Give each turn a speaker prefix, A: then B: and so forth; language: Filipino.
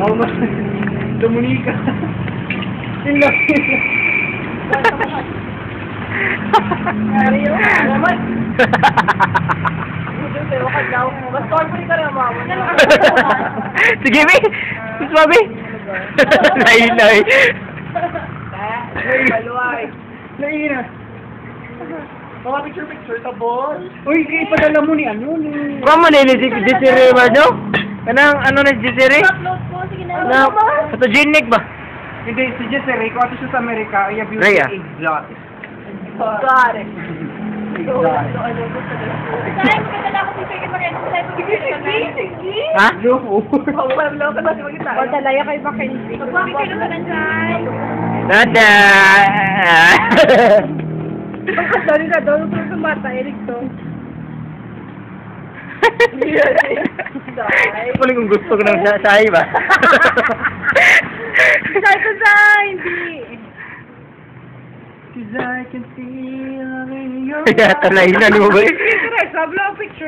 A: Oo, mas. Dominica. Sila.
B: Mario, naman. Pero kaglaw mo. Mas corporate ka rin, mama.
C: Sige, May. Sabi. Nainay.
B: Maluay.
A: Naina. Mga picture sa boss. Uy, kayo padala mo ni ano ni...
C: Kuha mo na yun, Jisiri, Mardo? Kanang, ano na, Jisiri?
B: Upload ko, sige na.
C: Na, photogenic ba?
A: Hindi, si Jessere, kung ato siya sa Amerika, iya beauty
C: Rhea.
A: exotic.
B: Got it.
A: Exotic.
B: Saan mo kadala ko si Sige Mariano? Saan mo sige?
C: Ha?
A: Loko.
B: Wala ka ba si Magita? Padalaya kay Mackenzie. Magpapit kayo ka nandiyan.
C: Dada!
B: Sorry na doon. Kung sumata, Eric to.
C: Puli kung gusto ko ng sahi ba?
B: Sabi ko sa hindi.
A: Cause I can feel in your
C: Kaya talahinan mo ba?
B: Picture, sabi lang picture.